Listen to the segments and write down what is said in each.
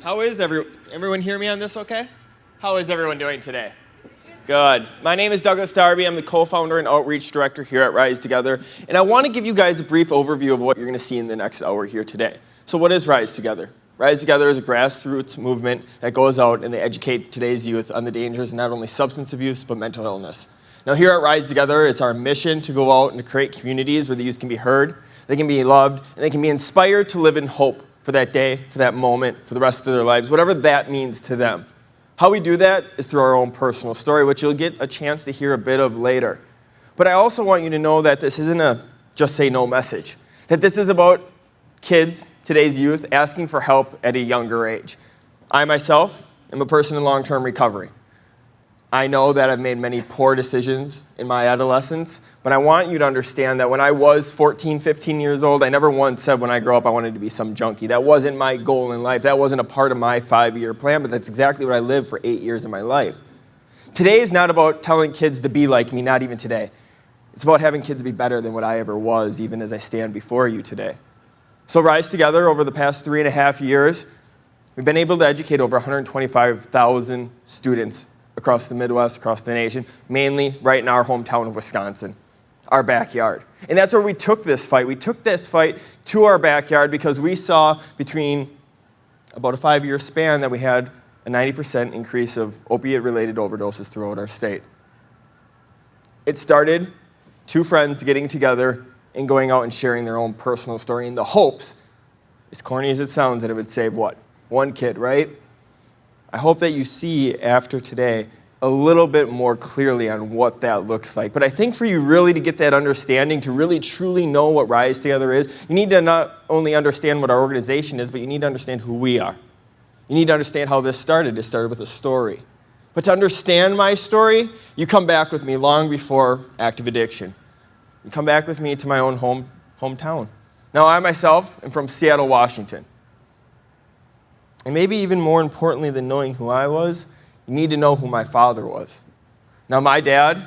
How is everyone hear me on this okay? How is everyone doing today? Good. My name is Darby. I'm the co-founder and outreach director here at Rise Together. And I want to give you guys a brief overview of what you're going to see in the next hour here today. So what is Rise Together? Rise Together is a grassroots movement that goes out and they educate today's youth on the dangers of not only substance abuse, but mental illness. Now here at Rise Together, it's our mission to go out and to create communities where the youth can be heard, they can be loved, and they can be inspired to live in hope for that day, for that moment, for the rest of their lives, whatever that means to them. How we do that is through our own personal story, which you'll get a chance to hear a bit of later. But I also want you to know that this isn't a just say no message, that this is about kids, today's youth, asking for help at a younger age. I myself am a person in long-term recovery. I know that I've made many poor decisions in my adolescence, but I want you to understand that when I was 14, 15 years old, I never once said when I grow up I wanted to be some junkie. That wasn't my goal in life. That wasn't a part of my 5-year plan, but that's exactly what I lived for 8 years of my life. Today is not about telling kids to be like me, not even today. It's about having kids be better than what I ever was, even as I stand before you today. So Rise Together, over the past 3.5 years, we've been able to educate over 125,000 students across the Midwest, across the nation, mainly right in our hometown of Wisconsin, our backyard. And that's where we took this fight. We took this fight to our backyard because we saw between about a 5-year span that we had a 90% increase of opiate-related overdoses throughout our state. It started 2 friends getting together and going out and sharing their own personal story in the hopes, as corny as it sounds, that it would save what? 1 kid, right? I hope that you see after today a little bit more clearly on what that looks like. But I think for you really to get that understanding, to really truly know what Rise Together is, you need to not only understand what our organization is, but you need to understand who we are. You need to understand how this started. It started with a story. But to understand my story, you come back with me long before active addiction. You come back with me to my own hometown. Now, I myself am from Seattle, Washington. And maybe even more importantly than knowing who I was, you need to know who my father was. Now, my dad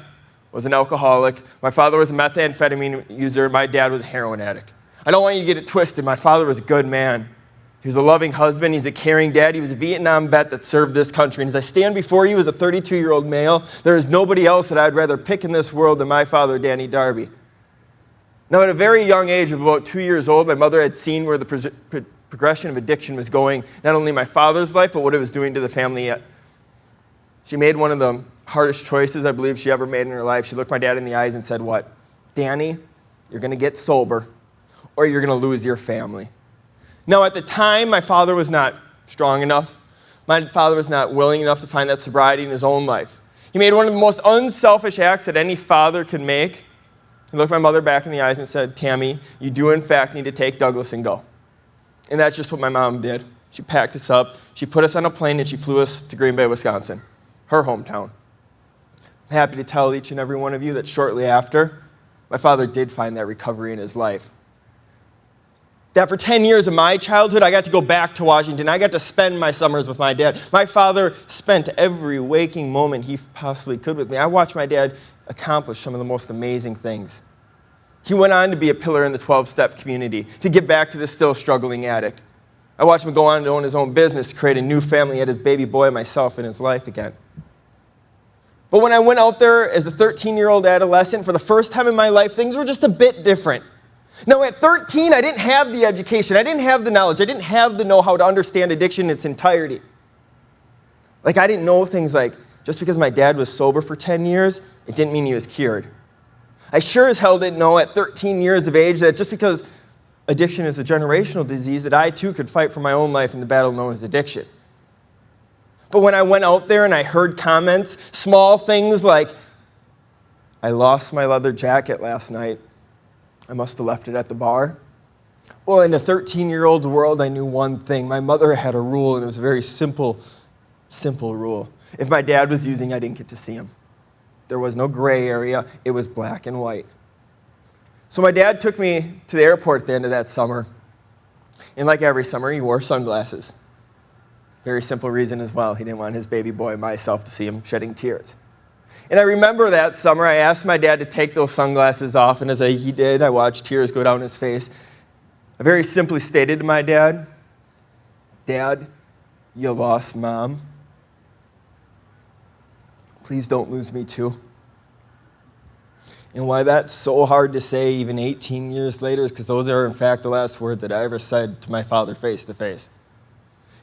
was an alcoholic. My father was a methamphetamine user. My dad was a heroin addict. I don't want you to get it twisted. My father was a good man. He was a loving husband. He's a caring dad. He was a Vietnam vet that served this country. And as I stand before you as a 32-year-old male, there is nobody else that I'd rather pick in this world than my father, Danny Darby. Now, at a very young age of about 2 years old, my mother had seen where the progression of addiction was going, not only my father's life, but what it was doing to the family. She made one of the hardest choices I believe she ever made in her life. She looked my dad in the eyes and said, what? Danny, you're going to get sober, or you're going to lose your family. Now, at the time, my father was not strong enough. My father was not willing enough to find that sobriety in his own life. He made one of the most unselfish acts that any father could make. He looked my mother back in the eyes and said, Tammy, you do in fact need to take Douglas and go. And that's just what my mom did. She packed us up, she put us on a plane, and she flew us to Green Bay, Wisconsin, her hometown. I'm happy to tell each and every one of you that shortly after, my father did find that recovery in his life. That for 10 years of my childhood, I got to go back to Washington. I got to spend my summers with my dad. My father spent every waking moment he possibly could with me. I watched my dad accomplish some of the most amazing things. He went on to be a pillar in the 12-step community, to give back to the still struggling addict. I watched him go on to own his own business, to create a new family, he had his baby boy, myself, in his life again. But when I went out there as a 13-year-old adolescent, for the first time in my life, things were just a bit different. Now, at 13, I didn't have the education, I didn't have the knowledge, I didn't have the know-how to understand addiction in its entirety. Like, I didn't know things like, just because my dad was sober for 10 years, it didn't mean he was cured. I sure as hell didn't know at 13 years of age that just because addiction is a generational disease, that I too could fight for my own life in the battle known as addiction. But when I went out there and I heard comments, small things like, I lost my leather jacket last night, I must have left it at the bar. Well, in a 13-year-old's world, I knew one thing. My mother had a rule, and it was a very simple rule. If my dad was using, I didn't get to see him. There was no gray area. It was black and white. So my dad took me to the airport at the end of that summer. And like every summer, he wore sunglasses. Very simple reason as well. He didn't want his baby boy, myself, to see him shedding tears. And I remember that summer, I asked my dad to take those sunglasses off, and as he did, I watched tears go down his face. I very simply stated to my dad, Dad, You lost Mom. Please don't lose me too. And why that's so hard to say even 18 years later is because those are, in fact, the last words that I ever said to my father face to face.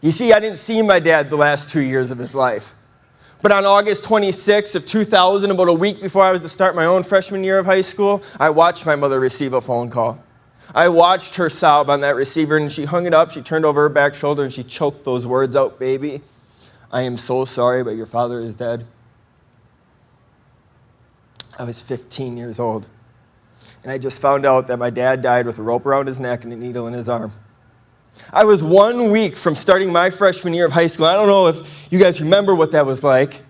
You see, I didn't see my dad the last 2 years of his life. But on August 26th of 2000, about a week before I was to start my own freshman year of high school, I watched my mother receive a phone call. I watched her sob on that receiver, and she hung it up, she turned over her back shoulder, and she choked those words out, "Baby, I am so sorry, but your father is dead." I was 15 years old, and I just found out that my dad died with a rope around his neck and a needle in his arm. I was 1 week from starting my freshman year of high school. I don't know if you guys remember what that was like,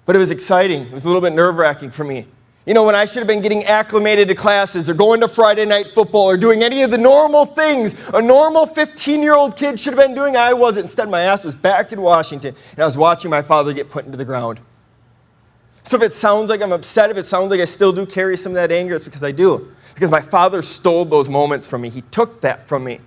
but it was exciting. It was a little bit nerve-wracking for me. You know, when I should have been getting acclimated to classes or going to Friday night football or doing any of the normal things a normal 15-year-old kid should have been doing, I wasn't. Instead, my ass was back in Washington, and I was watching my father get put into the ground. So if it sounds like I'm upset, if it sounds like I still do carry some of that anger, it's because I do. Because my father stole those moments from me. He took that from me.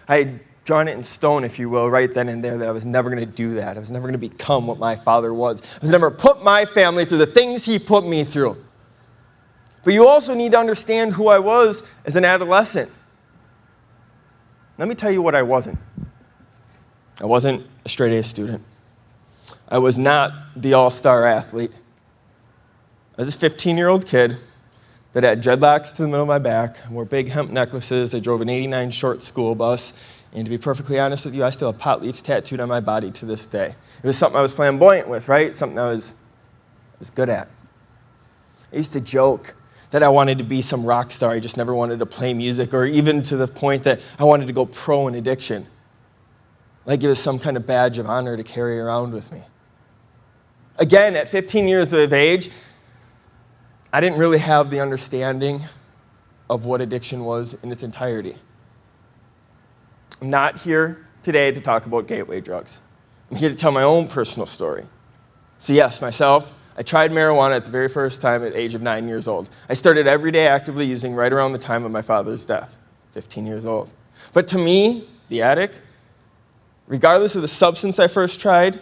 I had drawn it in stone, if you will, right then and there that I was never going to do that. I was never going to become what my father was. I was never put my family through the things he put me through. But you also need to understand who I was as an adolescent. Let me tell you what I wasn't. I wasn't a straight-A student. I was not the all-star athlete. I was a 15-year-old kid that had dreadlocks to the middle of my back, wore big hemp necklaces. I drove an '89 short school bus. And to be perfectly honest with you, I still have pot leaves tattooed on my body to this day. It was something I was flamboyant with, right? Something I was good at. I used to joke that I wanted to be some rock star. I just never wanted to play music, or even to the point that I wanted to go pro in addiction. Like it was some kind of badge of honor to carry around with me. Again, at 15 years of age, I didn't really have the understanding of what addiction was in its entirety. I'm not here today to talk about gateway drugs. I'm here to tell my own personal story. So yes, myself, I tried marijuana at the very first time at the age of 9 years old. I started every day actively using right around the time of my father's death, 15 years old. But to me, the addict, regardless of the substance I first tried,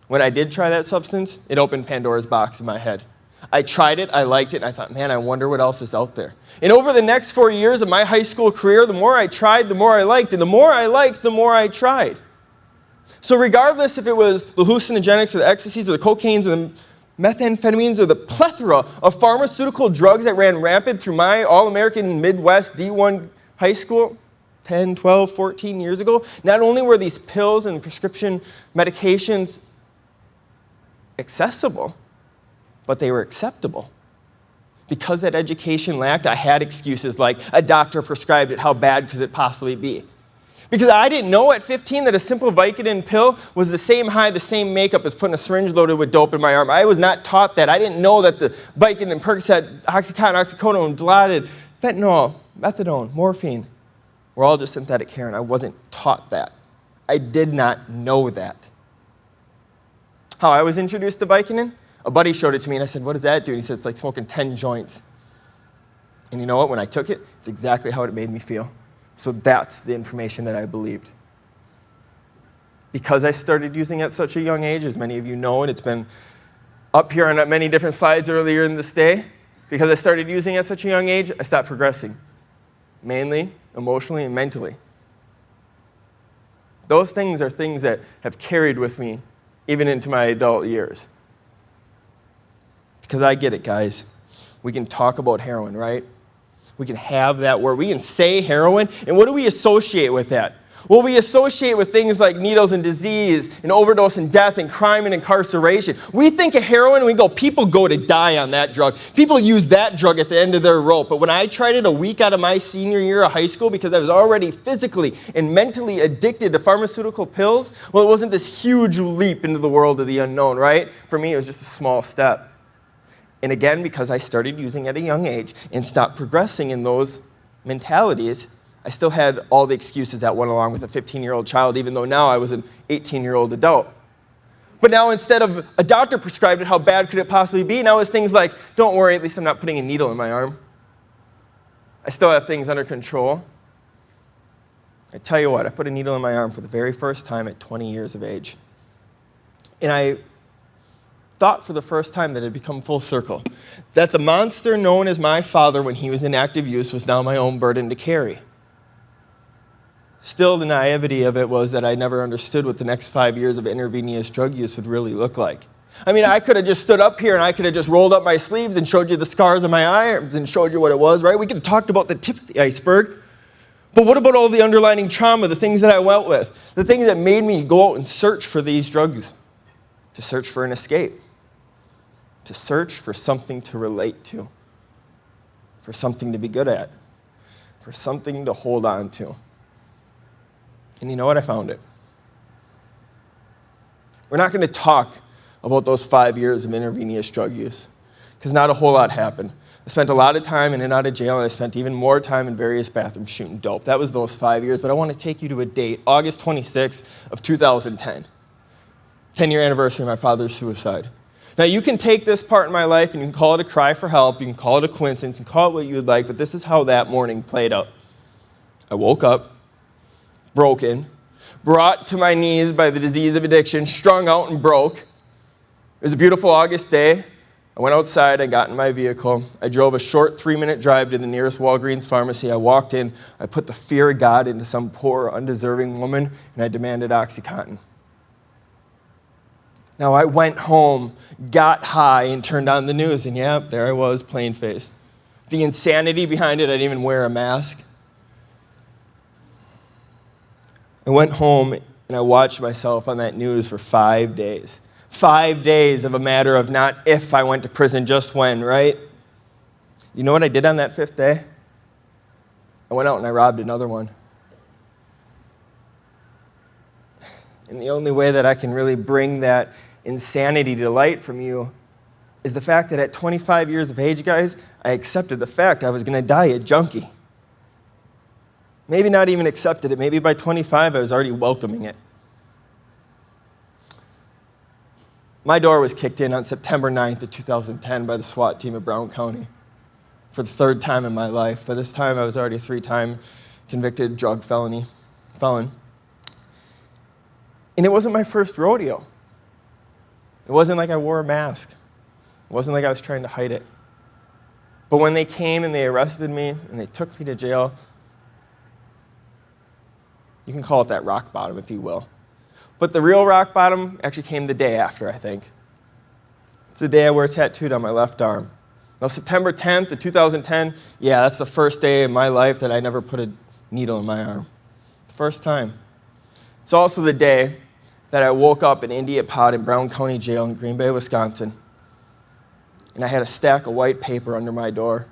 when I did try that substance, it opened Pandora's box in my head. I tried it, I liked it, and I thought, man, I wonder what else is out there. And over the next 4 years of my high school career, the more I tried, the more I liked, and the more I liked, the more I tried. So regardless if it was the hallucinogenics or the ecstasies or the cocaines or the methamphetamines or the plethora of pharmaceutical drugs that ran rampant through my all-American Midwest D1 high school 10, 12, 14 years ago, not only were these pills and prescription medications accessible, but they were acceptable. Because that education lacked, I had excuses like a doctor prescribed it, how bad could it possibly be? Because I didn't know at 15 that a simple Vicodin pill was the same high, the same makeup as putting a syringe loaded with dope in my arm. I was not taught that. I didn't know that the Vicodin, Percocet, Oxycontin, oxycodone, Dilaudid, fentanyl, methadone, morphine were all just synthetic heroin. I wasn't taught that. I did not know that. How I was introduced to Vicodin? A buddy showed it to me, and I said, what does that do? And he said, it's like smoking 10 joints. And you know what? When I took it, it's exactly how it made me feel. So that's the information that I believed. Because I started using at such a young age, as many of you know, and it's been up here on many different slides earlier in this day, because I started using at such a young age, I stopped progressing, mainly emotionally and mentally. Those things are things that have carried with me even into my adult years. Because I get it, guys. We can talk about heroin, right? We can have that word. We can say heroin, and what do we associate with that? Well, we associate with things like needles and disease, and overdose and death, and crime and incarceration. We think of heroin, and we go, people go to die on that drug. People use that drug at the end of their rope. But when I tried it a week out of my senior year of high school, because I was already physically and mentally addicted to pharmaceutical pills, well, it wasn't this huge leap into the world of the unknown, right? For me, it was just a small step. And again, because I started using at a young age and stopped progressing in those mentalities, I still had all the excuses that went along with a 15-year-old child, even though now I was an 18-year-old adult. But now instead of a doctor prescribed it, how bad could it possibly be? Now it's things like, don't worry, at least I'm not putting a needle in my arm. I still have things under control. I tell you what, I put a needle in my arm for the very first time at 20 years of age. And I thought for the first time that it had become full circle, that the monster known as my father when he was in active use was now my own burden to carry. Still, the naivety of it was that I never understood what the next 5 years of intravenous drug use would really look like. I mean, I could have just stood up here and I could have just rolled up my sleeves and showed you the scars on my arms and showed you what it was, right? We could have talked about the tip of the iceberg. But what about all the underlying trauma, the things that I went with, the things that made me go out and search for these drugs, to search for an escape, to search for something to relate to, for something to be good at, for something to hold on to. And you know what? I found it. We're not going to talk about those 5 years of intravenous drug use, because not a whole lot happened. I spent a lot of time in and out of jail, and I spent even more time in various bathrooms shooting dope. That was those 5 years, but I want to take you to a date, August 26th of 2010, 10-year anniversary of my father's suicide. Now, you can take this part in my life, and you can call it a cry for help, you can call it a coincidence, you can call it what you would like, but this is how that morning played out. I woke up, broken, brought to my knees by the disease of addiction, strung out and broke. It was a beautiful August day. I went outside, I got in my vehicle, I drove a short 3-minute drive to the nearest Walgreens pharmacy. I walked in, I put the fear of God into some poor, undeserving woman, and I demanded OxyContin. Now I went home, got high, and turned on the news, and yeah, there I was, plain-faced. The insanity behind it, I didn't even wear a mask. I went home, and I watched myself on that news for 5 days. 5 days of a matter of not if I went to prison, just when, right? You know what I did on that 5th day? I went out and I robbed another one. And the only way that I can really bring that insanity to light from you is the fact that at 25 years of age, guys, I accepted the fact I was going to die a junkie. Maybe not even accepted it. Maybe by 25, I was already welcoming it. My door was kicked in on September 9th of 2010 by the SWAT team of Brown County for the 3rd time in my life. By this time, I was already a 3-time convicted drug felon. And it wasn't my first rodeo. It wasn't like I wore a mask. It wasn't like I was trying to hide it. But when they came and they arrested me and they took me to jail, you can call it that rock bottom, if you will. But the real rock bottom actually came the day after, I think. It's the day I wear tattooed on my left arm. Now, September 10th of 2010, yeah, that's the first day in my life that I never put a needle in my arm. The first time. It's also the day that I woke up in India Pod in Brown County Jail in Green Bay, Wisconsin, and I had a stack of white paper under my door.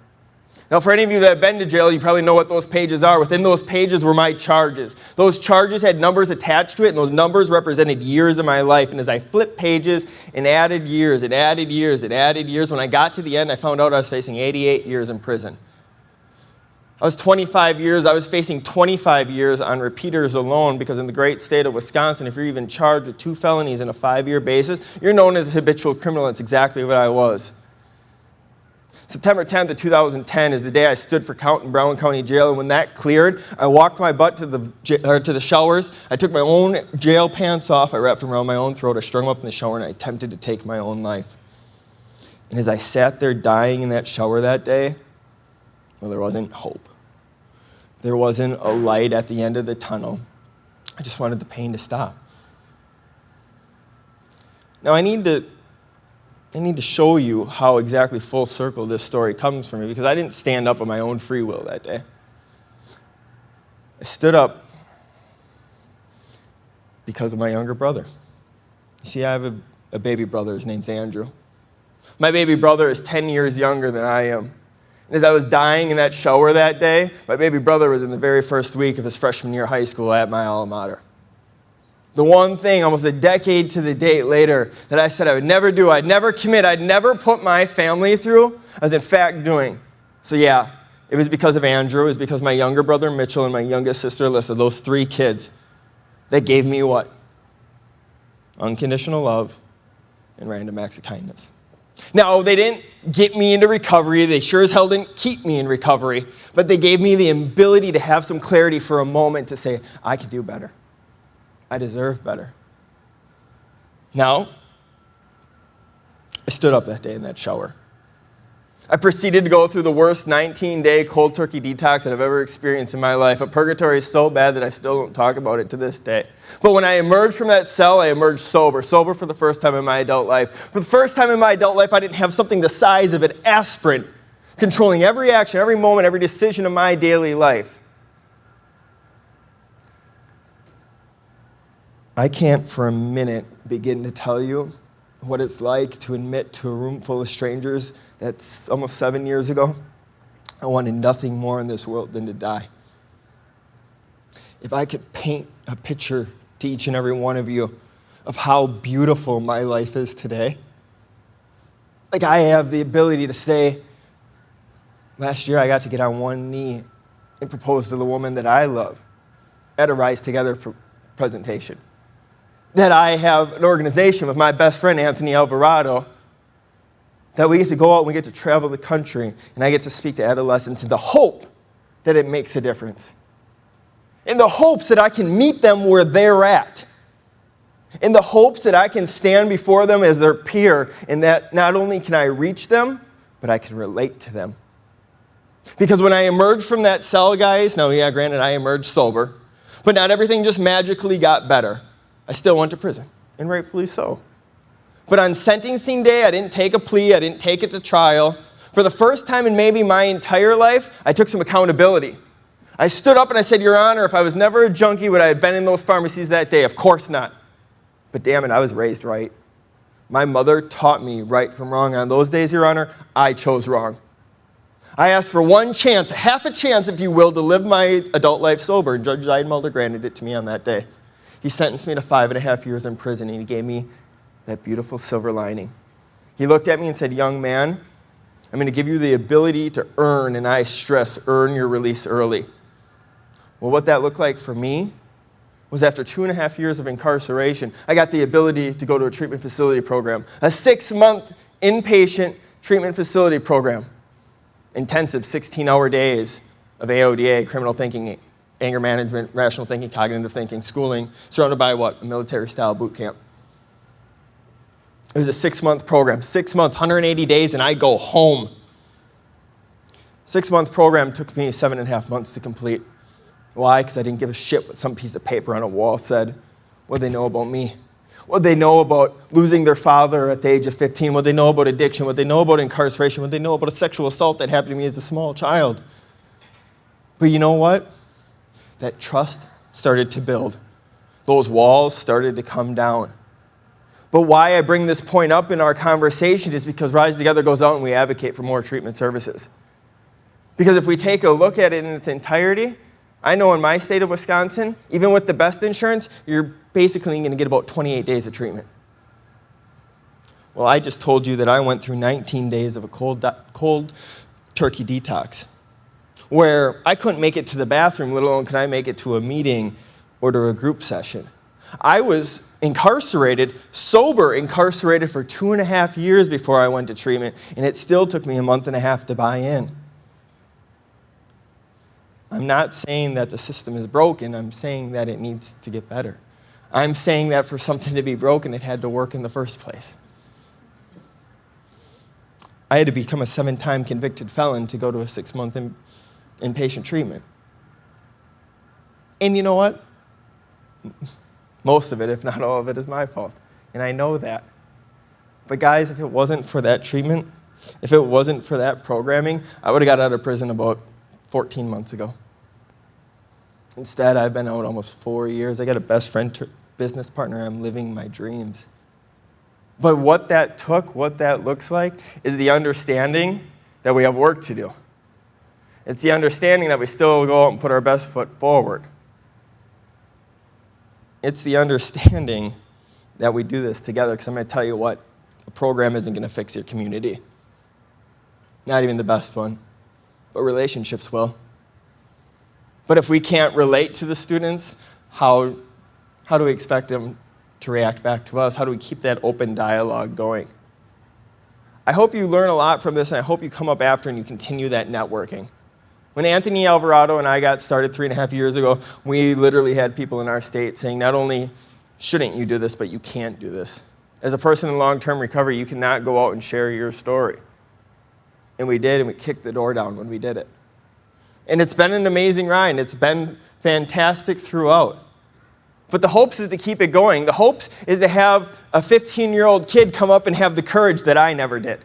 Now, for any of you that have been to jail, you probably know what those pages are. Within those pages were my charges. Those charges had numbers attached to it, and those numbers represented years of my life. And as I flipped pages and added years and added years and added years, when I got to the end, I found out I was facing 88 years in prison. I was 25 years. I was facing 25 years on repeaters alone, because in the great state of Wisconsin, if you're even charged with 2 felonies on a 5-year basis, you're known as a habitual criminal. That's exactly what I was. September 10th of 2010 is the day I stood for count in Brown County Jail, and when that cleared, I walked my butt to the showers. I took my own jail pants off, I wrapped them around my own throat, I strung them up in the shower, and I attempted to take my own life. And as I sat there dying in that shower that day, well, there wasn't hope. There wasn't a light at the end of the tunnel. I just wanted the pain to stop. Now, I need to show you how exactly full circle this story comes for me, because I didn't stand up on my own free will that day. I stood up because of my younger brother. You see, I have a baby brother. His name's Andrew. My baby brother is 10 years younger than I am. And as I was dying in that shower that day, my baby brother was in the very first week of his freshman year of high school at my alma mater. The one thing, almost a decade to the date later, that I said I would never do, I'd never commit, I'd never put my family through, I was in fact doing. So yeah, it was because of Andrew, it was because my younger brother Mitchell and my youngest sister Alyssa, those 3 kids, that gave me what? Unconditional love and random acts of kindness. Now, they didn't get me into recovery. They sure as hell didn't keep me in recovery. But they gave me the ability to have some clarity for a moment to say, I could do better. I deserve better. Now, I stood up that day in that shower. I proceeded to go through the worst 19-day cold turkey detox that I've ever experienced in my life. A purgatory is so bad that I still don't talk about it to this day. But when I emerged from that cell, I emerged sober for the first time in my adult life. For the first time in my adult life, I didn't have something the size of an aspirin controlling every action, every moment, every decision of my daily life. I can't for a minute begin to tell you what it's like to admit to a room full of strangers that's almost 7 years ago, I wanted nothing more in this world than to die. If I could paint a picture to each and every one of you of how beautiful my life is today, like I have the ability to say, last year I got to get on one knee and propose to the woman that I love at a Rise Together presentation. That I have an organization with my best friend, Anthony Alvarado, that we get to go out and we get to travel the country, and I get to speak to adolescents in the hope that it makes a difference. In the hopes that I can meet them where they're at. In the hopes that I can stand before them as their peer, and that not only can I reach them, but I can relate to them. Because when I emerged from that cell, guys, now yeah, granted I emerged sober, but not everything just magically got better. I still went to prison, and rightfully so. But on sentencing day, I didn't take a plea, I didn't take it to trial. For the first time in maybe my entire life, I took some accountability. I stood up and I said, Your Honor, if I was never a junkie, would I have been in those pharmacies that day? Of course not. But damn it, I was raised right. My mother taught me right from wrong. On those days, Your Honor, I chose wrong. I asked for one chance, half a chance, if you will, to live my adult life sober, and Judge Zeidenmelder granted it to me on that day. He sentenced me to 5.5 years in prison, and he gave me that beautiful silver lining. He looked at me and said, Young man, I'm going to give you the ability to earn, and I stress, earn your release early. Well, what that looked like for me was after 2.5 years of incarceration, I got the ability to go to a treatment facility program, a 6-month inpatient treatment facility program, intensive 16-hour days of AODA, criminal thinking, anger management, rational thinking, cognitive thinking, schooling, surrounded by what? A military-style boot camp. It was a 6-month program, 6 months, 180 days, and I go home. 6-month program took me 7.5 months to complete. Why? Because I didn't give a shit what some piece of paper on a wall said. What did they know about me? What did they know about losing their father at the age of 15? What did they know about addiction? What did they know about incarceration? What did they know about a sexual assault that happened to me as a small child? But you know what? That trust started to build. Those walls started to come down. But why I bring this point up in our conversation is because Rise Together goes out and we advocate for more treatment services. Because if we take a look at it in its entirety, I know in my state of Wisconsin, even with the best insurance, you're basically going to get about 28 days of treatment. Well, I just told you that I went through 19 days of a cold turkey detox, where I couldn't make it to the bathroom, let alone could I make it to a meeting or to a group session. I was incarcerated, sober incarcerated for 2.5 years before I went to treatment, and it still took me 1.5 months to buy in. I'm not saying that the system is broken, I'm saying that it needs to get better. I'm saying that for something to be broken, it had to work in the first place. I had to become a 7-time convicted felon to go to a 6-month inpatient treatment. And you know what? Most of it, if not all of it, is my fault. And I know that. But guys, if it wasn't for that treatment, if it wasn't for that programming, I would have got out of prison about 14 months ago. Instead, I've been out almost 4 years. I got a best friend, business partner. I'm living my dreams. But what that took, what that looks like, is the understanding that we have work to do. It's the understanding that we still go out and put our best foot forward. It's the understanding that we do this together, because I'm going to tell you what, a program isn't going to fix your community. Not even the best one, but relationships will. But if we can't relate to the students, how do we expect them to react back to us? How do we keep that open dialogue going? I hope you learn a lot from this, and I hope you come up after and you continue that networking. When Anthony Alvarado and I got started 3.5 years ago, we literally had people in our state saying, not only shouldn't you do this, but you can't do this. As a person in long-term recovery, you cannot go out and share your story. And we did, and we kicked the door down when we did it. And it's been an amazing ride, and it's been fantastic throughout. But the hopes is to keep it going. The hopes is to have a 15-year-old kid come up and have the courage that I never did.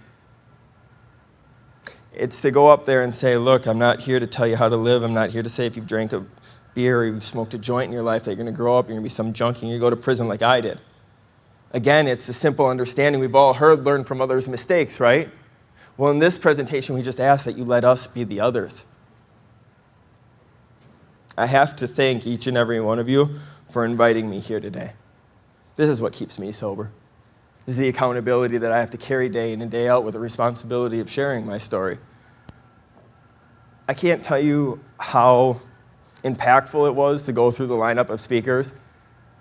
It's to go up there and say, look, I'm not here to tell you how to live. I'm not here to say if you've drank a beer or you've smoked a joint in your life that you're going to grow up, you're going to be some junkie, and you're going to go to prison like I did. Again, it's a simple understanding. We've all learn from others' mistakes, right? Well, in this presentation, we just ask that you let us be the others. I have to thank each and every one of you for inviting me here today. This is what keeps me sober. This is the accountability that I have to carry day in and day out with the responsibility of sharing my story. I can't tell you how impactful it was to go through the lineup of speakers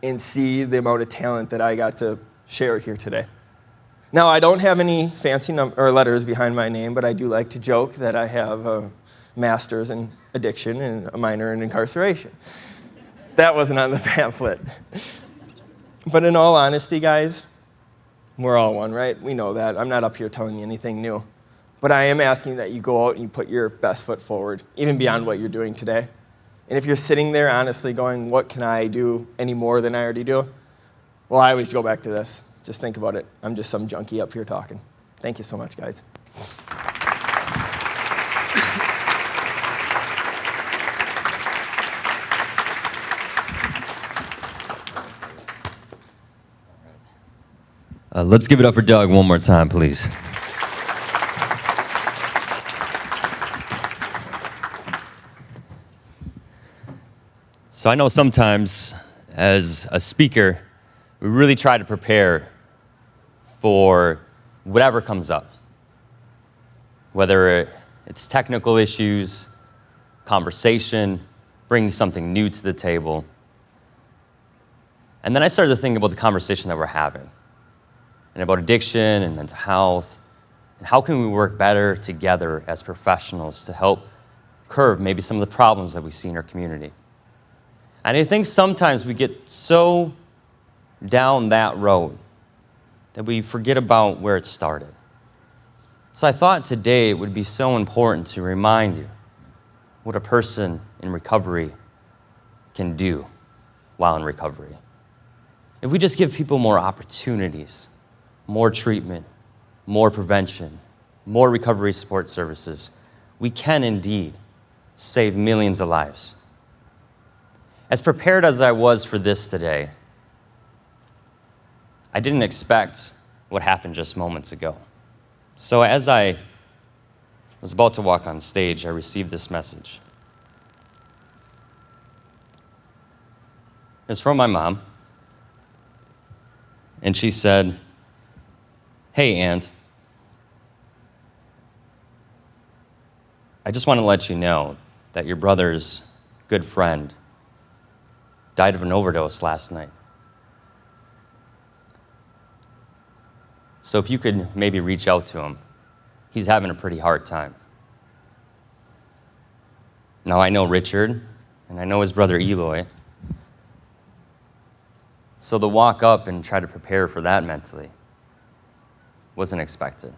and see the amount of talent that I got to share here today. Now, I don't have any fancy letters behind my name, but I do like to joke that I have a master's in addiction and a minor in incarceration. That wasn't on the pamphlet. But in all honesty, guys, we're all one, right? We know that. I'm not up here telling you anything new. But I am asking that you go out and you put your best foot forward, even beyond what you're doing today. And if you're sitting there honestly going, what can I do any more than I already do? Well, I always go back to this. Just think about it. I'm just some junkie up here talking. Thank you so much, guys. Let's give it up for Doug one more time, please. So I know sometimes as a speaker, we really try to prepare for whatever comes up, whether it's technical issues, conversation, bringing something new to the table. And then I started to think about the conversation that we're having, and about addiction and mental health, and how can we work better together as professionals to help curb maybe some of the problems that we see in our community. And I think sometimes we get so down that road that we forget about where it started. So I thought today it would be so important to remind you what a person in recovery can do while in recovery. If we just give people more opportunities, more treatment, more prevention, more recovery support services, we can indeed save millions of lives. As prepared as I was for this today, I didn't expect what happened just moments ago. So as I was about to walk on stage, I received this message. It's from my mom, and she said, "Hey, Ant, I just want to let you know that your brother's good friend died of an overdose last night. So if you could maybe reach out to him, he's having a pretty hard time." Now I know Richard, and I know his brother Eloy, so to walk up and try to prepare for that mentally wasn't expected.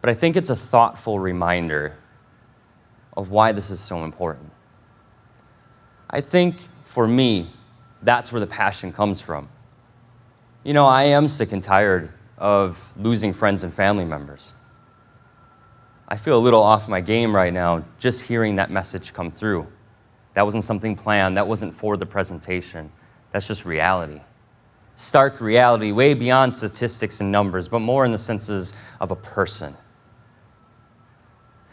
But I think it's a thoughtful reminder of why this is so important. I think for me, that's where the passion comes from. You know, I am sick and tired of losing friends and family members. I feel a little off my game right now just hearing that message come through. That wasn't something planned. That wasn't for the presentation. That's just reality. Stark reality, way beyond statistics and numbers, but more in the senses of a person.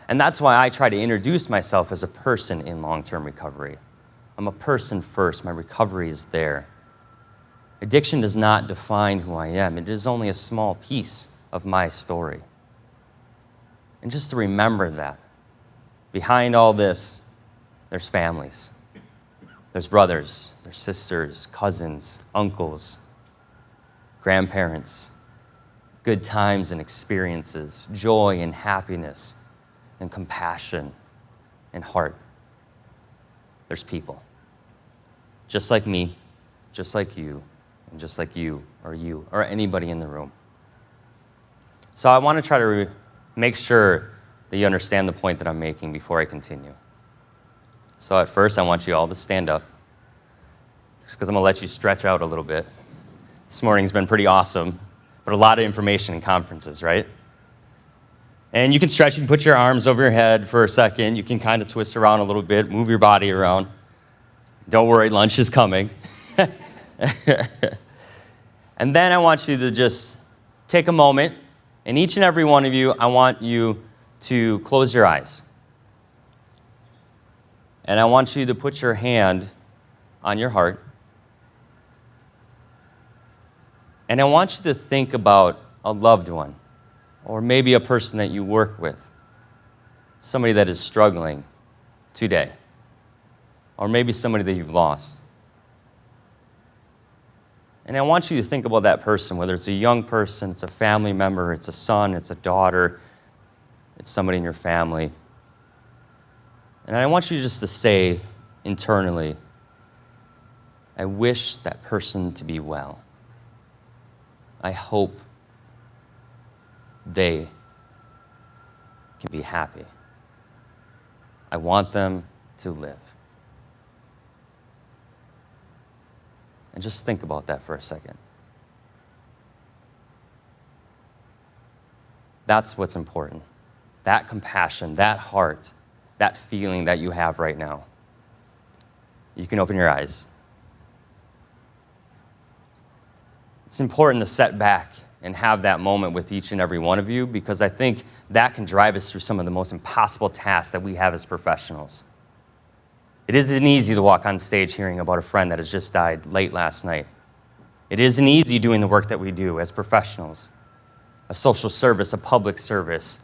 And that's why I try to introduce myself as a person in long-term recovery. I'm a person first. My recovery is there. Addiction does not define who I am. It is only a small piece of my story. And just to remember that, behind all this, there's families. There's brothers, there's sisters, cousins, uncles, grandparents. good times and experiences, joy and happiness and compassion and heart. There's people. Just like me, just like you, and just like you, or anybody in the room. So I want to try to make sure that you understand the point that I'm making before I continue. So at first, I want you all to stand up, just because I'm going to let you stretch out a little bit. This morning's been pretty awesome, but a lot of information in conferences, right? And you can stretch, you can put your arms over your head for a second, you can kind of twist around a little bit, move your body around. Don't worry, lunch is coming. And then I want you to just take a moment, and each and every one of you, I want you to close your eyes. And I want you to put your hand on your heart. And I want you to think about a loved one, or maybe a person that you work with, somebody that is struggling today, or maybe somebody that you've lost. And I want you to think about that person, whether it's a young person, it's a family member, it's a son, it's a daughter, it's somebody in your family. And I want you just to say internally, I wish that person to be well. I hope they can be happy. I want them to live. And just think about that for a second. That's what's important. That compassion, that heart, that feeling that you have right now. You can open your eyes. It's important to set back and have that moment with each and every one of you, because I think that can drive us through some of the most impossible tasks that we have as professionals. It isn't easy to walk on stage hearing about a friend that has just died late last night. It isn't easy doing the work that we do as professionals, a social service, a public service,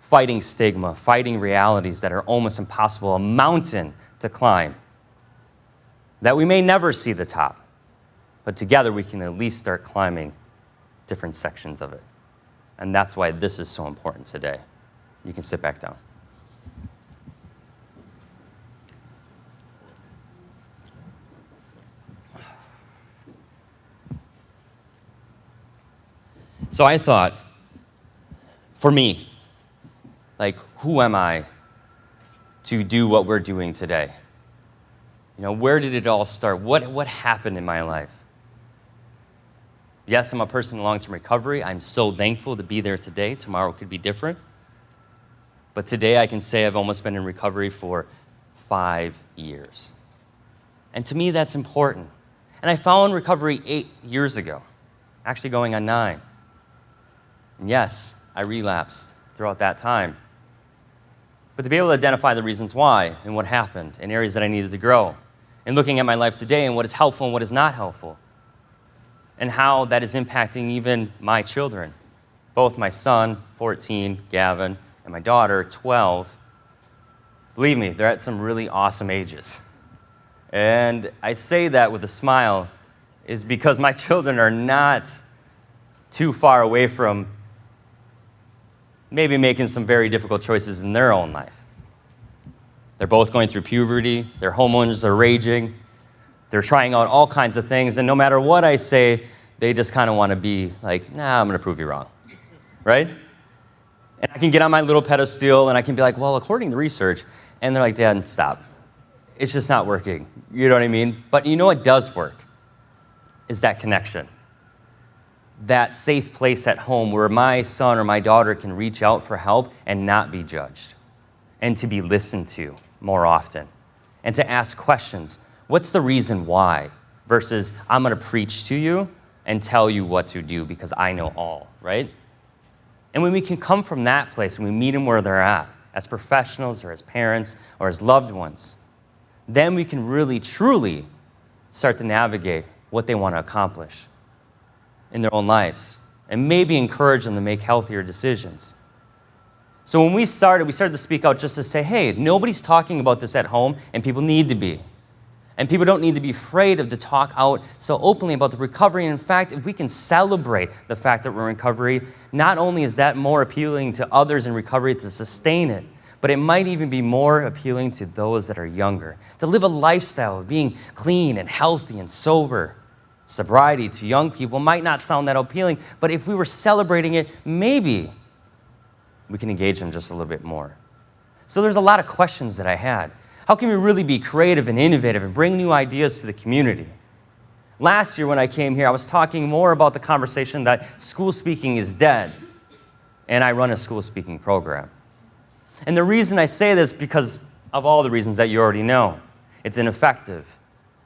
fighting stigma, fighting realities that are almost impossible, a mountain to climb, that we may never see the top, but together we can at least start climbing different sections of it. And that's why this is so important today. You can sit back down. So I thought, for me, like, who am I to do what we're doing today? You know, where did it all start? What happened in my life? Yes, I'm a person in long-term recovery. I'm so thankful to be there today. Tomorrow could be different. But today I can say I've almost been in recovery for 5 years. And to me, that's important. And I found recovery 8 years ago, actually going on 9. And yes, I relapsed throughout that time. But to be able to identify the reasons why and what happened and areas that I needed to grow, and looking at my life today and what is helpful and what is not helpful, and how that is impacting even my children, both my son, 14, Gavin, and my daughter, 12. Believe me, they're at some really awesome ages. And I say that with a smile is because my children are not too far away from maybe making some very difficult choices in their own life. They're both going through puberty, their hormones are raging, they're trying out all kinds of things, and no matter what I say, they just kind of want to be like, nah, I'm going to prove you wrong, right? And I can get on my little pedestal, and I can be like, well, according to research, and they're like, Dad, stop. It's just not working, you know what I mean? But you know what does work is that connection. That safe place at home where my son or my daughter can reach out for help and not be judged, and to be listened to more often, and to ask questions. What's the reason why? Versus, I'm going to preach to you and tell you what to do because I know all, right? And when we can come from that place and we meet them where they're at, as professionals or as parents or as loved ones, then we can really, truly start to navigate what they want to accomplish in their own lives, and maybe encourage them to make healthier decisions. So when we started to speak out just to say, hey, nobody's talking about this at home, and people need to be. And people don't need to be afraid to talk out so openly about the recovery. And in fact, if we can celebrate the fact that we're in recovery, not only is that more appealing to others in recovery to sustain it, but it might even be more appealing to those that are younger, to live a lifestyle of being clean and healthy and sober. Sobriety to young people might not sound that appealing, but if we were celebrating it, maybe we can engage them just a little bit more. So there's a lot of questions that I had. How can we really be creative and innovative and bring new ideas to the community? Last year when I came here, I was talking more about the conversation that school speaking is dead, and I run a school speaking program. And the reason I say this because of all the reasons that you already know. It's ineffective.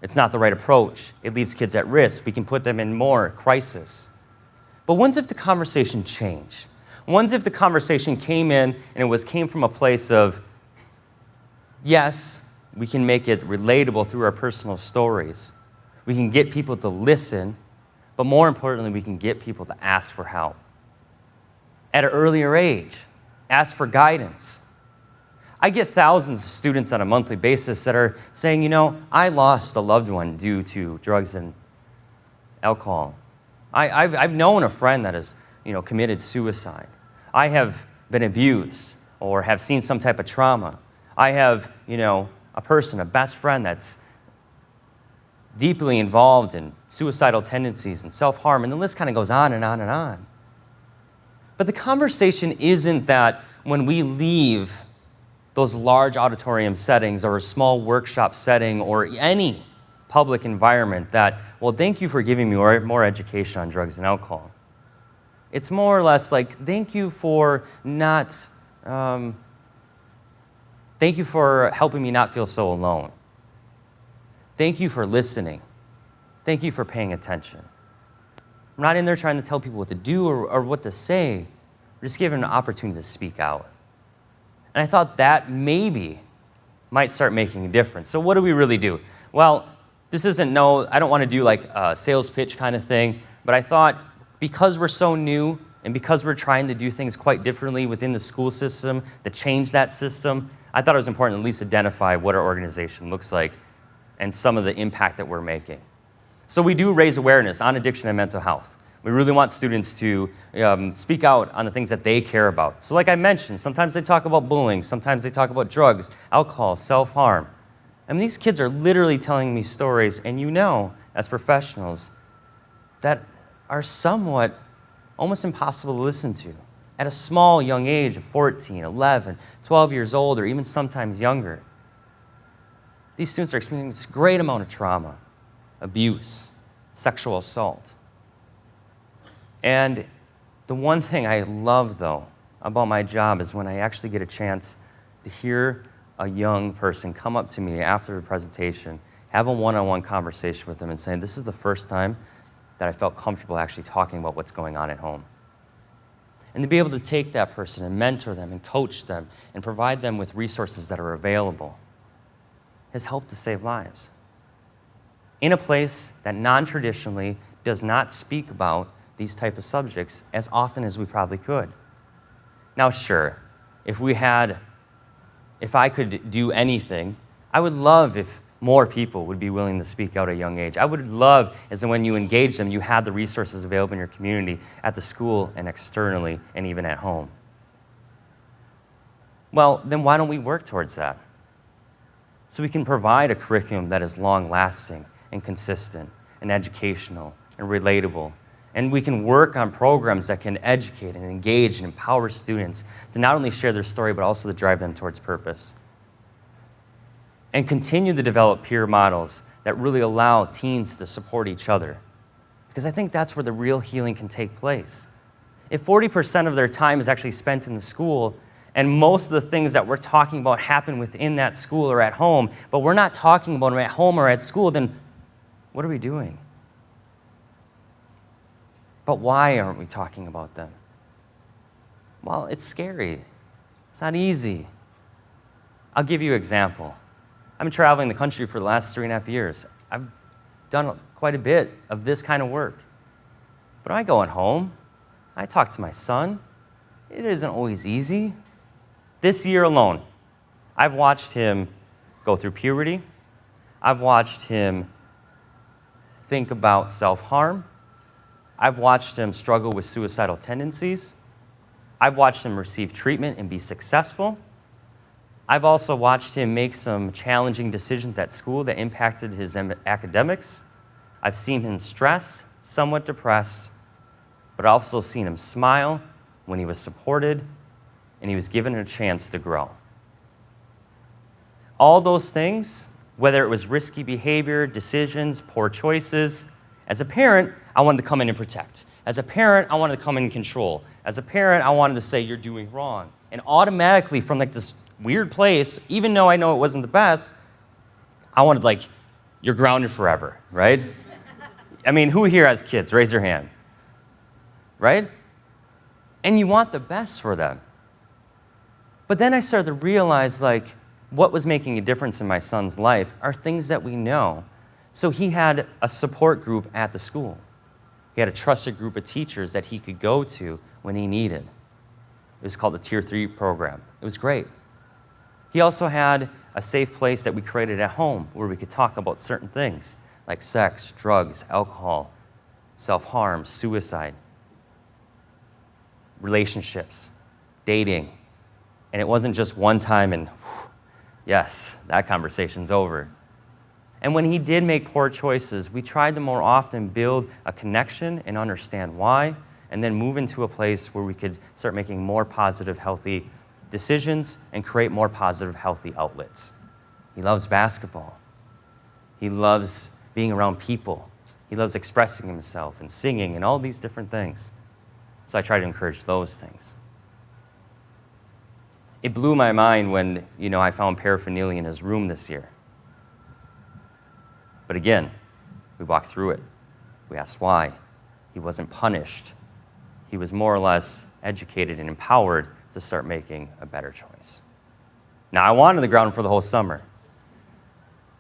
It's not the right approach. It leaves kids at risk. We can put them in more crisis. But what if the conversation changed? What if the conversation came in and came from a place of, yes, we can make it relatable through our personal stories. We can get people to listen, but more importantly, we can get people to ask for help. At an earlier age, ask for guidance. I get thousands of students on a monthly basis that are saying, you know, I lost a loved one due to drugs and alcohol. I've known a friend that has, committed suicide. I have been abused or have seen some type of trauma. I have, a person, a best friend that's deeply involved in suicidal tendencies and self-harm, and the list kind of goes on and on and on. But the conversation isn't that when we leave those large auditorium settings or a small workshop setting or any public environment that, well, thank you for giving me more education on drugs and alcohol. It's more or less like, thank you for thank you for helping me not feel so alone. Thank you for listening. Thank you for paying attention. I'm not in there trying to tell people what to do or what to say. We're just giving them an opportunity to speak out. And I thought that maybe might start making a difference. So what do we really do? Well, this isn't I don't want to do like a sales pitch kind of thing, but I thought because we're so new and because we're trying to do things quite differently within the school system to change that system, I thought it was important to at least identify what our organization looks like and some of the impact that we're making. So we do raise awareness on addiction and mental health. We really want students to speak out on the things that they care about. So like I mentioned, sometimes they talk about bullying, sometimes they talk about drugs, alcohol, self-harm. I mean, these kids are literally telling me stories, and as professionals, that are somewhat almost impossible to listen to at a small, young age of 14, 11, 12 years old, or even sometimes younger. These students are experiencing this great amount of trauma, abuse, sexual assault. And the one thing I love, though, about my job is when I actually get a chance to hear a young person come up to me after the presentation, have a one-on-one conversation with them and say, this is the first time that I felt comfortable actually talking about what's going on at home. And to be able to take that person and mentor them and coach them and provide them with resources that are available has helped to save lives. In a place that non-traditionally does not speak about these type of subjects as often as we probably could. Now, sure, if I could do anything, I would love if more people would be willing to speak out at a young age. I would love as when you engage them, you had the resources available in your community, at the school and externally, and even at home. Well, then why don't we work towards that? So we can provide a curriculum that is long-lasting and consistent and educational and relatable. And we can work on programs that can educate and engage and empower students to not only share their story, but also to drive them towards purpose. And continue to develop peer models that really allow teens to support each other. Because I think that's where the real healing can take place. If 40% of their time is actually spent in the school, and most of the things that we're talking about happen within that school or at home, but we're not talking about them at home or at school, then what are we doing? But why aren't we talking about them? Well, it's scary. It's not easy. I'll give you an example. I've been traveling the country for the last 3.5 years. I've done quite a bit of this kind of work. But I go at home, I talk to my son. It isn't always easy. This year alone, I've watched him go through puberty. I've watched him think about self-harm. I've watched him struggle with suicidal tendencies. I've watched him receive treatment and be successful. I've also watched him make some challenging decisions at school that impacted his academics. I've seen him stressed, somewhat depressed, but I've also seen him smile when he was supported and he was given a chance to grow. All those things, whether it was risky behavior, decisions, poor choices, as a parent, I wanted to come in and protect. As a parent, I wanted to come in and control. As a parent, I wanted to say, you're doing wrong. And automatically, from like this weird place, even though I know it wasn't the best, I wanted like, you're grounded forever, right? I mean, who here has kids? Raise your hand. Right? And you want the best for them. But then I started to realize, like, what was making a difference in my son's life are things that we know. So he had a support group at the school. He had a trusted group of teachers that he could go to when he needed. It was called the Tier 3 program. It was great. He also had a safe place that we created at home where we could talk about certain things like sex, drugs, alcohol, self-harm, suicide, relationships, dating. And it wasn't just one time and, yes, that conversation's over. And when he did make poor choices, we tried to more often build a connection and understand why, and then move into a place where we could start making more positive, healthy decisions and create more positive, healthy outlets. He loves basketball. He loves being around people. He loves expressing himself and singing and all these different things. So I try to encourage those things. It blew my mind when, I found paraphernalia in his room this year. But again, we walked through it. We asked why. He wasn't punished. He was more or less educated and empowered to start making a better choice. Now, I wanted the ground for the whole summer.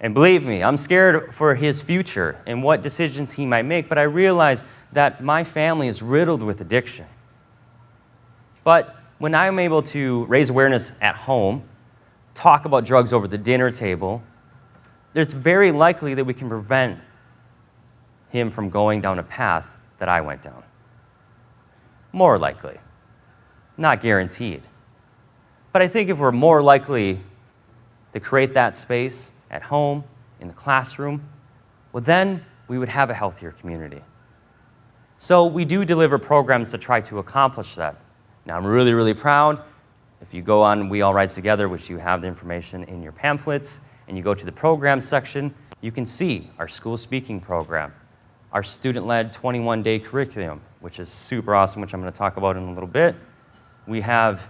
And believe me, I'm scared for his future and what decisions he might make, but I realize that my family is riddled with addiction. But when I'm able to raise awareness at home, talk about drugs over the dinner table, it's very likely that we can prevent him from going down a path that I went down. More likely. Not guaranteed. But I think if we're more likely to create that space at home, in the classroom, well then we would have a healthier community. So we do deliver programs to try to accomplish that. Now I'm really, really proud. If you go on We All Rise Together, which you have the information in your pamphlets, and you go to the program section, you can see our school speaking program, our student-led 21-day curriculum, which is super awesome, which I'm going to talk about in a little bit. We have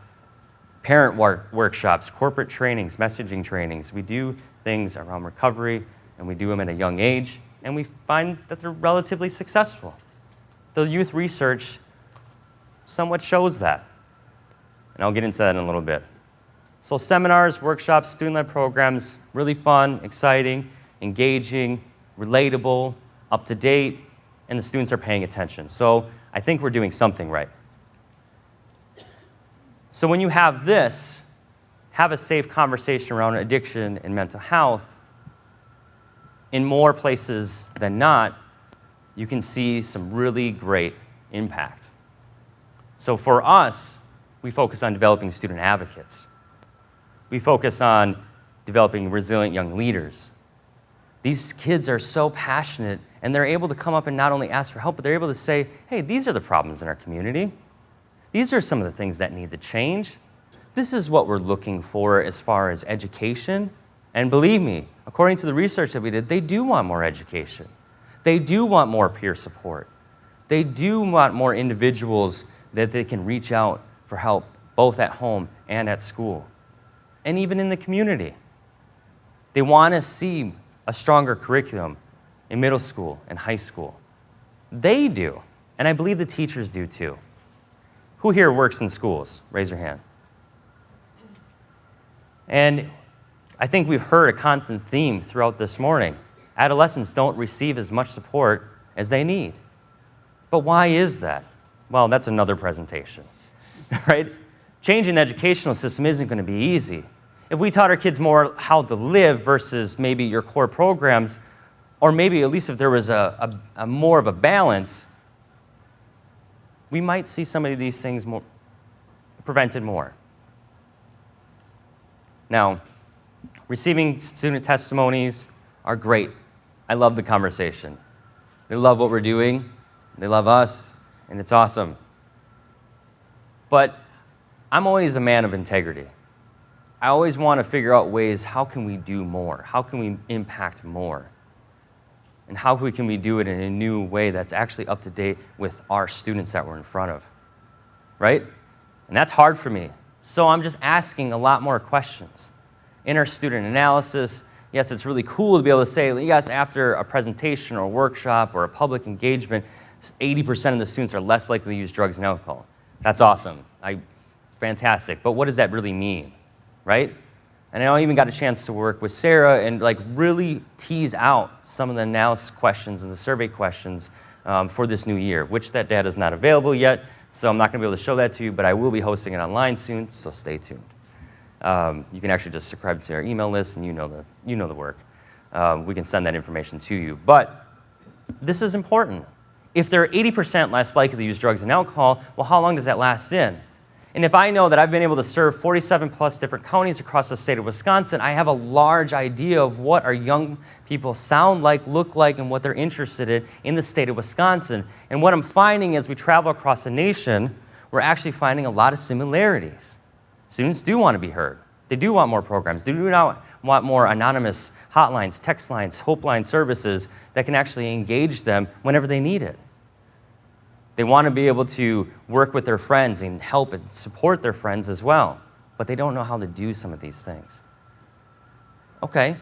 parent workshops, corporate trainings, messaging trainings. We do things around recovery, and we do them at a young age, and we find that they're relatively successful. The youth research somewhat shows that, and I'll get into that in a little bit. So seminars, workshops, student-led programs, really fun, exciting, engaging, relatable, up-to-date, and the students are paying attention. So I think we're doing something right. So when you have this, have a safe conversation around addiction and mental health, in more places than not, you can see some really great impact. So for us, we focus on developing student advocates. We focus on developing resilient young leaders. These kids are so passionate, and they're able to come up and not only ask for help, but they're able to say, hey, these are the problems in our community. These are some of the things that need to change. This is what we're looking for as far as education. And believe me, according to the research that we did, they do want more education. They do want more peer support. They do want more individuals that they can reach out for help, both at home and at school, and even in the community. They want to see a stronger curriculum in middle school and high school. They do, and I believe the teachers do too. Who here works in schools? Raise your hand. And I think we've heard a constant theme throughout this morning. Adolescents don't receive as much support as they need. But why is that? Well, that's another presentation, right? Changing the educational system isn't going to be easy. if we taught our kids more how to live versus maybe your core programs, or maybe at least if there was a more of a balance, we might see some of these things more prevented more. Now, receiving student testimonies are great. I love the conversation. They love what we're doing, they love us, and it's awesome. But I'm always a man of integrity. I always want to figure out ways, how can we do more? How can we impact more? And how can we do it in a new way that's actually up to date with our students that we're in front of, right? And that's hard for me. So I'm just asking a lot more questions. In our student analysis, yes, it's really cool to be able to say, yes, after a presentation or a workshop or a public engagement, 80% of the students are less likely to use drugs and alcohol. That's awesome. Fantastic. But what does that really mean, right? And I even got a chance to work with Sarah and like really tease out some of the analysis questions and the survey questions for this new year, which that data is not available yet, so I'm not going to be able to show that to you, but I will be hosting it online soon, so stay tuned. You can actually just subscribe to our email list, and you know the work. We can send that information to you. But this is important. If they're 80% less likely to use drugs and alcohol, well, how long does that last in? And if I know that I've been able to serve 47 plus different counties across the state of Wisconsin, I have a large idea of what our young people sound like, look like, and what they're interested in the state of Wisconsin. And what I'm finding as we travel across the nation, we're actually finding a lot of similarities. Students do want to be heard. They do want more programs. They do not want more anonymous hotlines, text lines, hope line services that can actually engage them whenever they need it. They want to be able to work with their friends and help and support their friends as well, but they don't know how to do some of these things. Okay,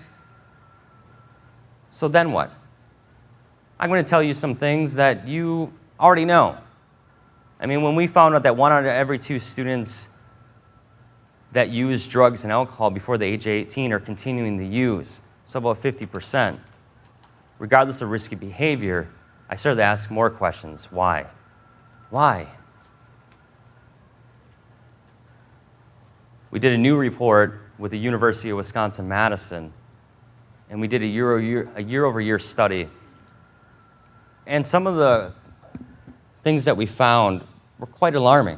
so then what? I'm going to tell you some things that you already know. I mean, when we found out that 1 out of every 2 students that use drugs and alcohol before the age of 18 are continuing to use, so about 50%, regardless of risky behavior, I started to ask more questions. Why? Why? We did a new report with the University of Wisconsin-Madison, and we did a year-over-year study. And some of the things that we found were quite alarming.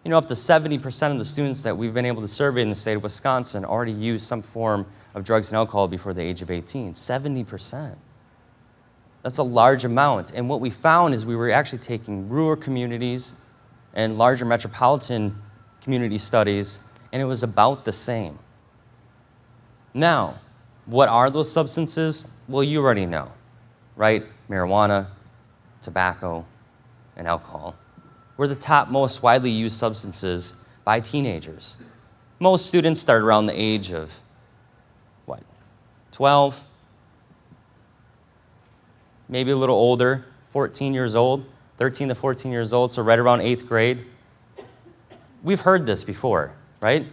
You know, up to 70% of the students that we've been able to survey in the state of Wisconsin already use some form of drugs and alcohol before the age of 18. 70%. That's a large amount. And what we found is we were actually taking rural communities and larger metropolitan community studies, and it was about the same. Now, what are those substances? Well, you already know, right? Marijuana, tobacco, and alcohol were the top most widely used substances by teenagers. Most students start around the age of, 12? Maybe a little older, 14 years old, 13 to 14 years old, so right around 8th grade. We've heard this before, right?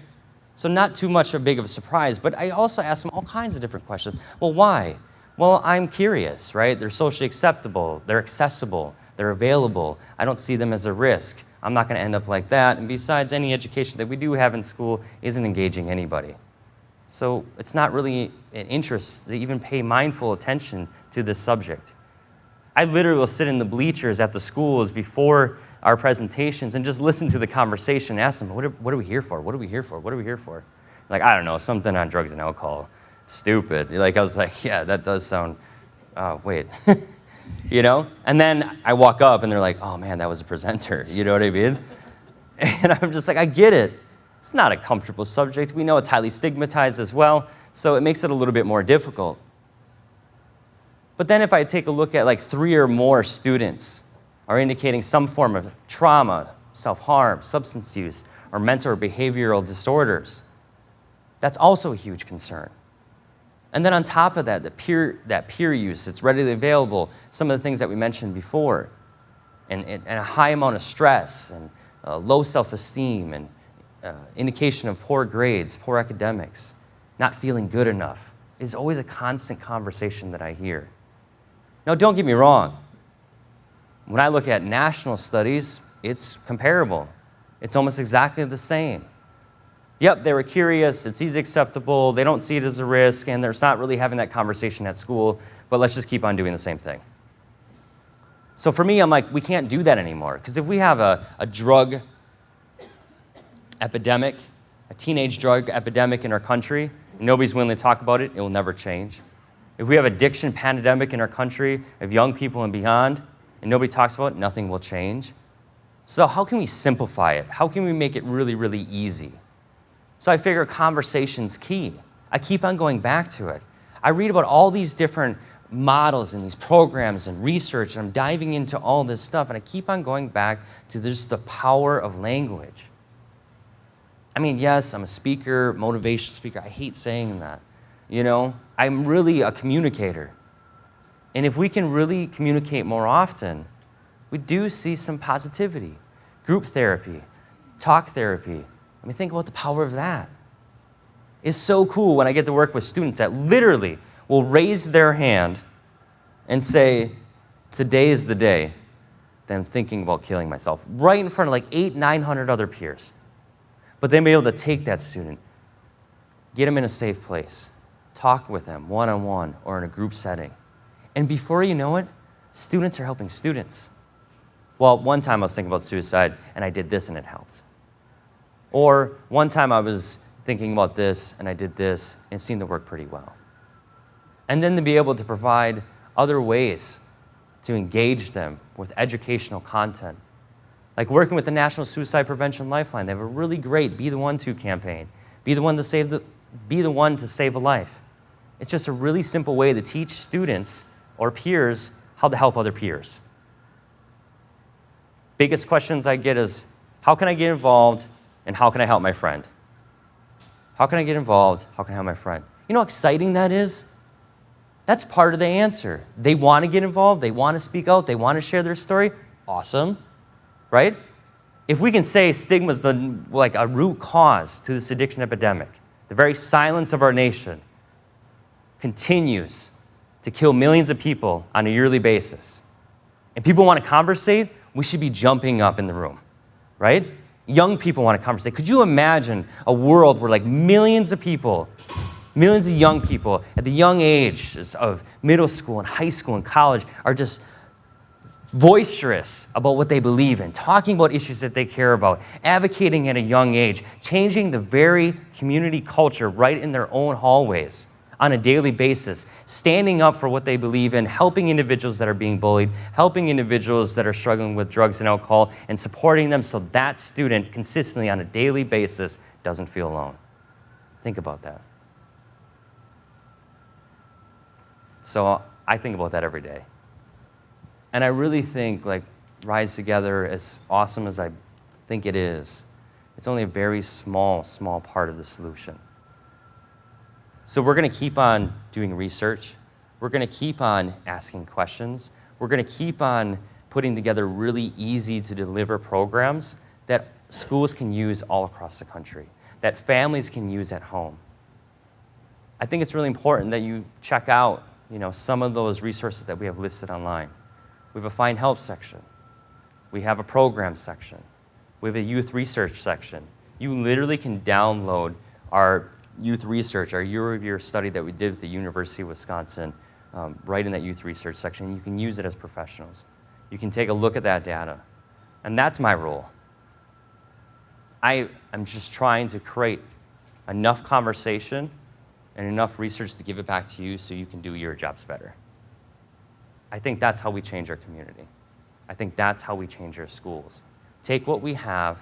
So not too much of a big of a surprise, but I also ask them all kinds of different questions. Well, why? Well, I'm curious, right? They're socially acceptable, they're accessible, they're available. I don't see them as a risk. I'm not going to end up like that. And besides, any education that we do have in school isn't engaging anybody. So it's not really an interest to even pay mindful attention to this subject. I literally will sit in the bleachers at the schools before our presentations and just listen to the conversation and ask them, what are we here for? What are we here for? What are we here for? Like, I don't know, something on drugs and alcohol. Stupid. Like, I was like, yeah, that does sound, wait. You know? And then I walk up and they're like, oh man, that was a presenter. You know what I mean? And I'm just like, I get it. It's not a comfortable subject. We know it's highly stigmatized as well, so it makes it a little bit more difficult. But then if I take a look at like 3 or more students are indicating some form of trauma, self-harm, substance use, or mental or behavioral disorders, that's also a huge concern. And then on top of that, that peer use, it's readily available, some of the things that we mentioned before, and a high amount of stress, and low self-esteem, and indication of poor grades, poor academics, not feeling good enough, is always a constant conversation that I hear. Now, don't get me wrong. When I look at national studies, it's comparable. It's almost exactly the same. Yep, they were curious, it's easy acceptable, they don't see it as a risk, and they're not really having that conversation at school, but let's just keep on doing the same thing. So for me, I'm like, we can't do that anymore, because if we have a drug epidemic, a teenage drug epidemic in our country, and nobody's willing to talk about it, it will never change. If we have addiction pandemic in our country of young people and beyond, and nobody talks about it, nothing will change. So how can we simplify it? How can we make it really, really easy? So I figure conversation's key. I keep on going back to it. I read about all these different models and these programs and research, and I'm diving into all this stuff, and I keep on going back to just the power of language. I mean, yes, I'm a speaker, motivational speaker. I hate saying that. You know, I'm really a communicator. And if we can really communicate more often, we do see some positivity. Group therapy, talk therapy. I mean, think about the power of that. It's so cool when I get to work with students that literally will raise their hand and say, today is the day that I'm thinking about killing myself, right in front of like 800, 900 other peers. But then be able to take that student, get them in a safe place, talk with them one-on-one or in a group setting. And before you know it, students are helping students. Well, one time I was thinking about suicide and I did this and it helped. Or one time I was thinking about this and I did this and it seemed to work pretty well. And then to be able to provide other ways to engage them with educational content. Like working with the National Suicide Prevention Lifeline, they have a really great Be the One to campaign. Be the one to save a life. It's just a really simple way to teach students or peers how to help other peers. Biggest questions I get is, how can I get involved and how can I help my friend? How can I get involved? How can I help my friend? You know how exciting that is? That's part of the answer. They want to get involved, they want to speak out, they want to share their story. Awesome, right? If we can say stigma is like a root cause to this addiction epidemic, the very silence of our nation continues to kill millions of people on a yearly basis, and people want to conversate, we should be jumping up in the room, right? Young people want to conversate. Could you imagine a world where like millions of people, millions of young people at the young ages of middle school and high school and college are just boisterous about what they believe in, talking about issues that they care about, advocating at a young age, changing the very community culture right in their own hallways on a daily basis, standing up for what they believe in, helping individuals that are being bullied, helping individuals that are struggling with drugs and alcohol, and supporting them so that student consistently on a daily basis doesn't feel alone. Think about that. So I think about that every day. And I really think like Rise Together, as awesome as I think it is, it's only a very small part of the solution. So we're going to keep on doing research. We're going to keep on asking questions. We're going to keep on putting together really easy to deliver programs that schools can use all across the country, that families can use at home. I think it's really important that you check out, some of those resources that we have listed online. We have a Find Help section. We have a program section. We have a youth research section. You literally can download our youth research, our year-over-year study that we did at the University of Wisconsin, right in that youth research section. You can use it as professionals. You can take a look at that data. And that's my role. I'm just trying to create enough conversation and enough research to give it back to you so you can do your jobs better. I think that's how we change our community. I think that's how we change our schools. Take what we have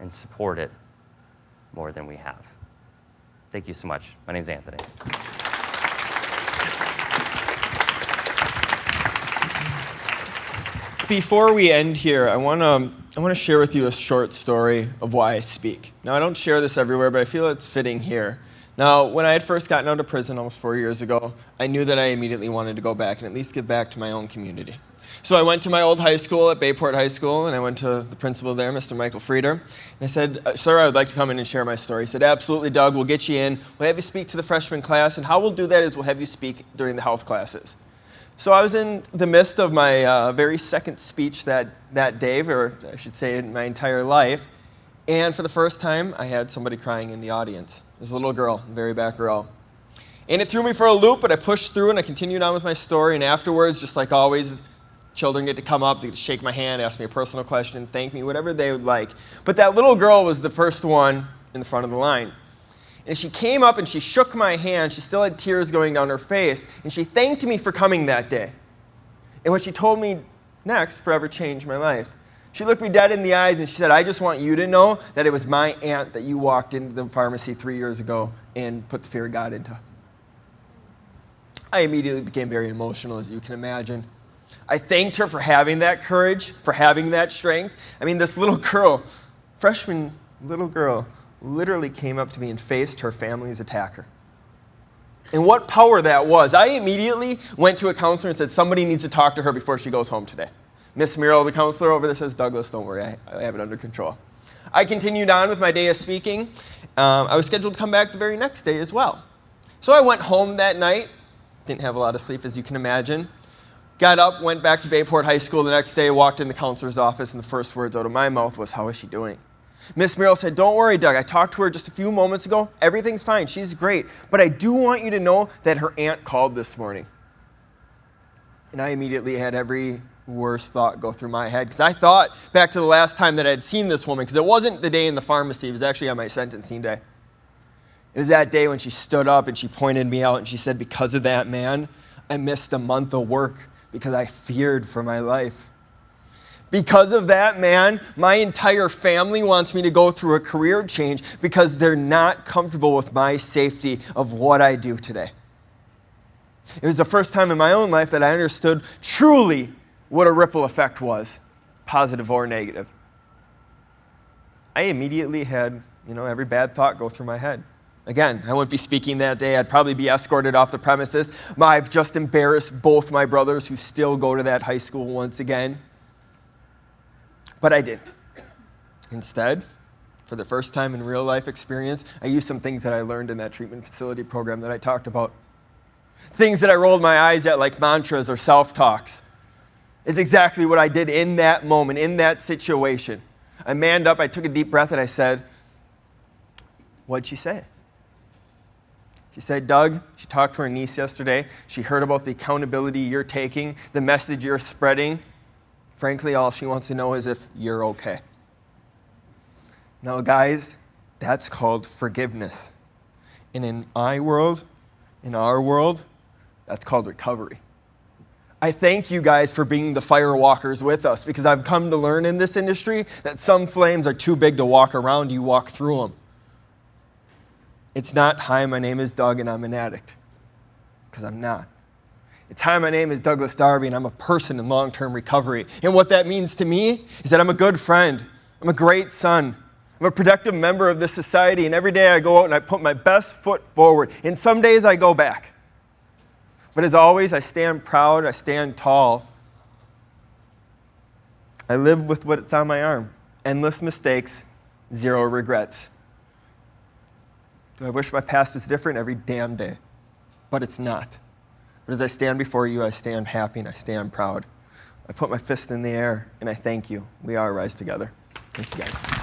and support it more than we have. Thank you so much. My name's Anthony. Before we end here, I want to share with you a short story of why I speak. Now, I don't share this everywhere, but I feel it's fitting here. Now, when I had first gotten out of prison almost 4 years ago, I knew that I immediately wanted to go back and at least give back to my own community. So I went to my old high school at Bayport High School, and I went to the principal there, Mr. Michael Frieder, and I said, "Sir, I would like to come in and share my story." He said, "Absolutely, Doug, we'll get you in. We'll have you speak to the freshman class, and how we'll do that is we'll have you speak during the health classes." So I was in the midst of my very second speech that day, or I should say in my entire life, And for the first time, I had somebody crying in the audience. There's a little girl in the very back row. And it threw me for a loop, but I pushed through and I continued on with my story. And afterwards, just like always, children get to come up, they get to shake my hand, ask me a personal question, thank me, whatever they would like. But that little girl was the first one in the front of the line. And she came up and she shook my hand. She still had tears going down her face. And she thanked me for coming that day. And what she told me next forever changed my life. She looked me dead in the eyes and she said, I just want you to know that it was my aunt that you walked into the pharmacy 3 years ago and put the fear of God into. I immediately became very emotional, as you can imagine. I thanked her for having that courage, for having that strength. I mean, this little girl, freshman little girl, literally came up to me and faced her family's attacker. And what power that was. I immediately went to a counselor and said, somebody needs to talk to her before she goes home today. Miss Muriel, the counselor over there, says, Douglas, don't worry, I have it under control. I continued on with my day of speaking. I was scheduled to come back the very next day as well. So I went home that night. Didn't have a lot of sleep, as you can imagine. Got up, went back to Bayport High School the next day, walked in the counselor's office, and the first words out of my mouth was, how is she doing? Miss Muriel said, don't worry, Doug. I talked to her just a few moments ago. Everything's fine. She's great. But I do want you to know that her aunt called this morning. And I immediately had every worst thought go through my head, because I thought back to the last time that I had seen this woman, because it wasn't the day in the pharmacy. It was actually on my sentencing day. It was that day when she stood up and she pointed me out and she said, because of that man, I missed a month of work because I feared for my life. Because of that man, my entire family wants me to go through a career change because they're not comfortable with my safety of what I do today. It was the first time in my own life that I understood truly what a ripple effect was, positive or negative. I immediately had, every bad thought go through my head. Again, I wouldn't be speaking that day. I'd probably be escorted off the premises. I've just embarrassed both my brothers who still go to that high school once again. But I didn't. Instead, for the first time in real life experience, I used some things that I learned in that treatment facility program that I talked about. Things that I rolled my eyes at, like mantras or self-talks. It's exactly what I did in that moment, in that situation. I manned up, I took a deep breath, and I said, what'd she say? She said, Doug, she talked to her niece yesterday. She heard about the accountability you're taking, the message you're spreading. Frankly, all she wants to know is if you're okay. Now, guys, that's called forgiveness. And in my world, in our world, that's called recovery. I thank you guys for being the fire walkers with us, because I've come to learn in this industry that some flames are too big to walk around. You walk through them. It's not, hi, my name is Doug and I'm an addict, because I'm not. It's, hi, my name is Douglas Darby and I'm a person in long-term recovery. And what that means to me is that I'm a good friend. I'm a great son. I'm a productive member of this society, and every day I go out and I put my best foot forward. And some days I go back. But as always, I stand proud, I stand tall. I live with what's on my arm. Endless mistakes, zero regrets. Do I wish my past was different? Every damn day. But it's not. But as I stand before you, I stand happy and I stand proud. I put my fist in the air and I thank you. We are Rise Together. Thank you, guys.